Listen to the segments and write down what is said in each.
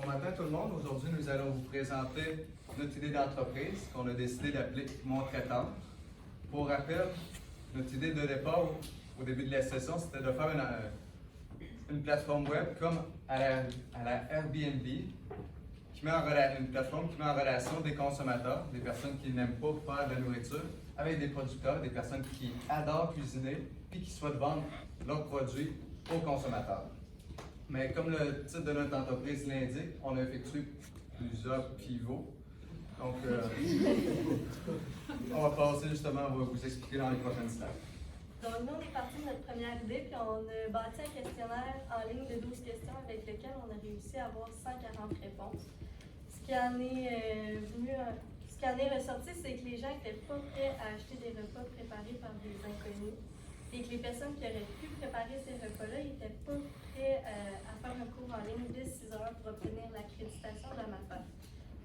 Bon matin tout le monde. Aujourd'hui, nous allons vous présenter notre idée d'entreprise qu'on a décidé d'appeler Mon Traiteur. Pour rappel, notre idée de départ au début de la session, c'était de faire une plateforme web comme à la Airbnb, une plateforme qui met en relation des consommateurs, des personnes qui n'aiment pas faire de la nourriture, avec des producteurs, des personnes qui adorent cuisiner et qui souhaitent vendre leurs produits aux consommateurs. Mais comme le titre de notre entreprise l'indique, on a effectué plusieurs pivots. Donc, on va passer justement, on va vous expliquer dans les prochaines slides. Donc, nous, on est parti de notre première idée, puis on a bâti un questionnaire en ligne de 12 questions avec lequel on a réussi à avoir 140 réponses. Ce qui en est ressorti, c'est que les gens n'étaient pas prêts à acheter des repas préparés par des inconnus et que les personnes qui auraient pu préparer ces repas-là n'étaient pas prêts à faire un cours en ligne de 6 heures pour obtenir l'accréditation de la MAPA.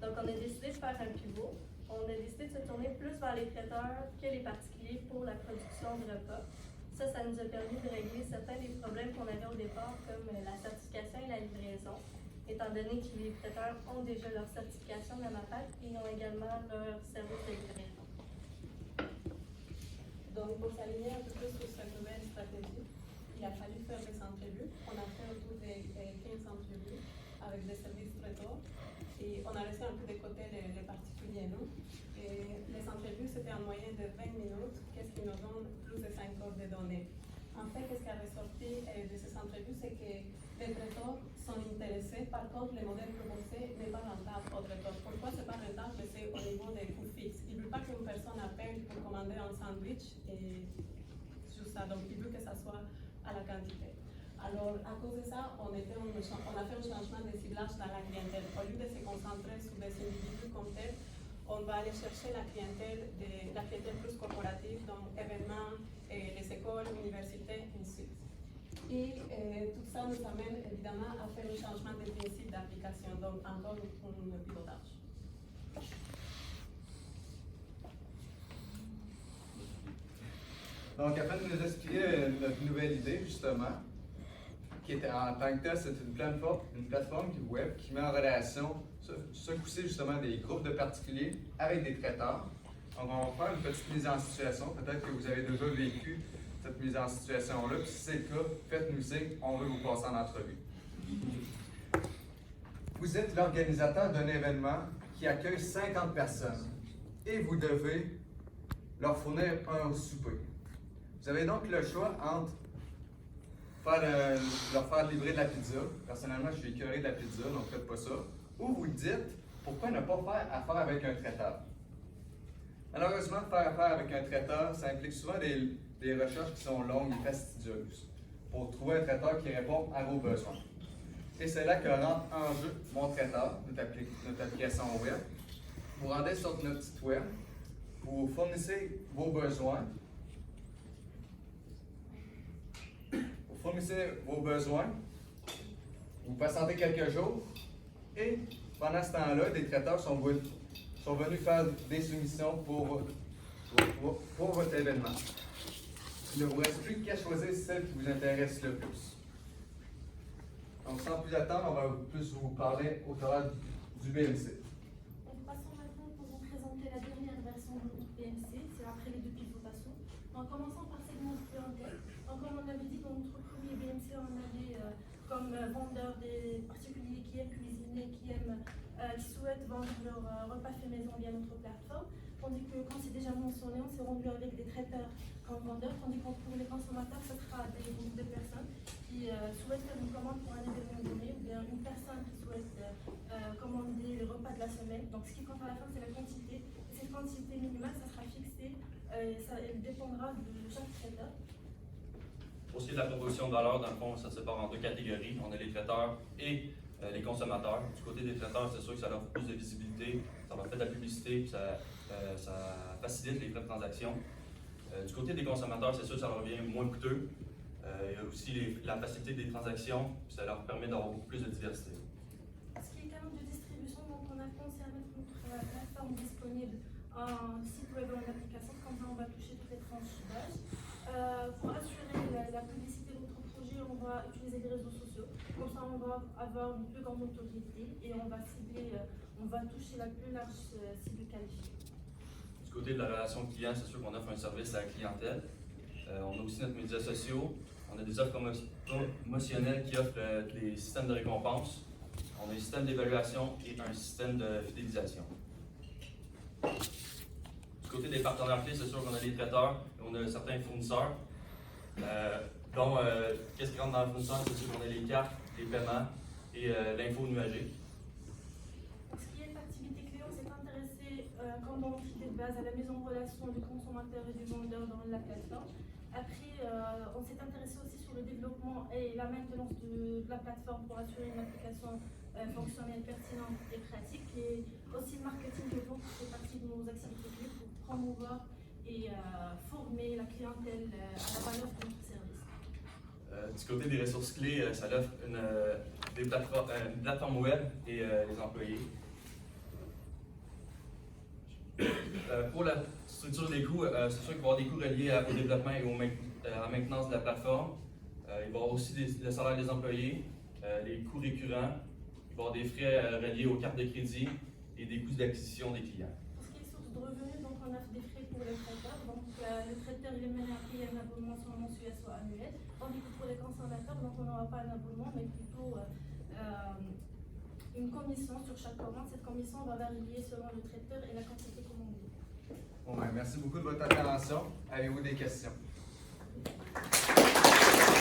Donc, on a décidé de faire un pivot. On a décidé de se tourner plus vers les traiteurs que les particuliers pour la production de repas. Ça nous a permis de régler certains des problèmes qu'on avait au départ, comme la certification et la livraison, étant donné que les traiteurs ont déjà leur certification de la MAPAC et ils ont également leur service de livraison. Donc, pour s'aligner un peu plus sur cette nouvelle stratégie, il a fallu faire des entrevues. On a fait autour de 15 entrevues avec des services traiteurs et on a laissé un peu de côté les particuliers, non? Et les entrevues, c'était en moyenne de 20 minutes, qu'est-ce qui nous donne plus de 5 heures de données. En fait, ce qui a ressorti de ces entrevues, c'est que les traiteurs sont intéressés, par contre, le modèle proposé n'est pas rentable aux traiteurs. Pourquoi c'est pas rentable? C'est au niveau des coûts fixes. Il ne veut pas qu'une personne appelle pour commander un sandwich et juste ça, donc il veut que ça soit à la quantité. Alors, à cause de ça, on a fait un changement de ciblage dans la clientèle. Au lieu de se concentrer sur des individus comme tels, on va aller chercher la clientèle plus corporative, donc événements, les écoles, universités, ainsi de suite. Et tout ça nous amène évidemment à faire un changement de principe d'application, donc encore un pilotage. Donc, afin de nous expliquer notre nouvelle idée, justement, qui était en tant que tel, c'est une plateforme web qui met en relation, ce coup-ci, justement, des groupes de particuliers avec des traiteurs. Donc, on va faire une petite mise en situation. Peut-être que vous avez déjà vécu cette mise en situation-là. Puis si c'est le cas, faites-nous signe, on veut vous passer en entrevue. Vous êtes l'organisateur d'un événement qui accueille 50 personnes et vous devez leur fournir un souper. Vous avez donc le choix entre leur faire livrer de la pizza. Personnellement, je suis écœuré de la pizza, donc faites pas ça. Ou vous dites, pourquoi ne pas faire affaire avec un traiteur? Malheureusement, faire affaire avec un traiteur, ça implique souvent des recherches qui sont longues et fastidieuses pour trouver un traiteur qui répond à vos besoins. Et c'est là que rentre en jeu Mon Traiteur, notre application web. Vous rendez sur notre site web, vous fournissez vos besoins. Vous patientez quelques jours et pendant ce temps-là, des traiteurs sont venus faire des soumissions pour votre événement. Il ne vous reste plus qu'à choisir celle qui vous intéresse le plus. Donc sans plus attendre, on va plus vous parler au travers du BMC. Passons maintenant pour vous présenter la dernière version de notre BMC, c'est après les deux pivotations. En commençant par segment de clientèle. Donc, comme on avait dit dans notre premier BMC, on avait comme vendeurs des particuliers qui aiment cuisiner, qui souhaitent vendre leur repas fait maison via notre plateforme. Tandis que quand c'est déjà mentionné, on s'est rendu avec des traiteurs comme vendeurs, tandis que pour les consommateurs, ce sera des groupes de personnes qui souhaitent faire une commande pour un événement donné, ou bien une personne qui souhaite commander le repas de la semaine. Donc, ce qui compte à la fin, c'est la quantité. Et cette quantité minimale, ça sera fixé, elle dépendra de chaque traiteur. Pour ce qui est de la proposition de valeur, dans le fond, ça se sépare en deux catégories. On a les traiteurs et les consommateurs. Du côté des traiteurs, c'est sûr que ça leur offre plus de visibilité, ça leur fait de la publicité, puis ça facilite les frais de transaction. Du côté des consommateurs, c'est sûr que ça leur revient moins coûteux. Il y a aussi la facilité des transactions, puis ça leur permet d'avoir beaucoup plus de diversité. Ce qui est termes de distribution, donc on a pensé à mettre notre plateforme disponible en site web et en application, comme ça on va toucher toutes les tranches d'âge. Pour assurer la publicité de notre projet, on va utiliser des réseaux sociaux. Comme ça, on va avoir une plus grande autorité et on va cibler, on va toucher la plus large cible qualifiée. Du côté de la relation client, c'est sûr qu'on offre un service à la clientèle. On a aussi notre médias sociaux. On a des offres promotionnelles qui offrent des systèmes de récompense. On a un système d'évaluation et un système de fidélisation. Du côté des partenaires clés, c'est sûr qu'on a les traiteurs et on a certains fournisseurs. Dont, qu'est-ce qui rentre dans le fournisseur? C'est sûr qu'on a les cartes, les paiements et l'info nuagée. Pour ce qui est de l'activité clé, on s'est intéressé, comme dans l'entité de base, à la mise en relation du consommateur et du vendeur dans la plateforme. Après, on s'est intéressé aussi sur le développement et la maintenance de la plateforme pour assurer une application fonctionnelle pertinente et pratique. Et aussi le marketing de vente fait partie de nos activités clés pour promouvoir et former la clientèle à la valeur de notre service. Du côté des ressources clés, ça offre une plateforme web et les employés. Pour la structure des coûts, c'est sûr qu'il va y avoir des coûts reliés au développement et à la maintenance de la plateforme. Il va y avoir aussi le salaire des employés, les coûts récurrents, il va y avoir des frais reliés aux cartes de crédit et des coûts d'acquisition des clients. Pour ce qui est source de revenus, donc on a des frais pour le traiteur. Donc le traiteur il est mené à payer un abonnement soit mensuel soit annuel. Tandis que pour les consommateurs, donc on n'aura pas un abonnement, mais plutôt une commission sur chaque commande. Cette commission va varier selon le traiteur et la quantité commandée. Bon, ben, merci beaucoup de votre intervention. Avez-vous des questions?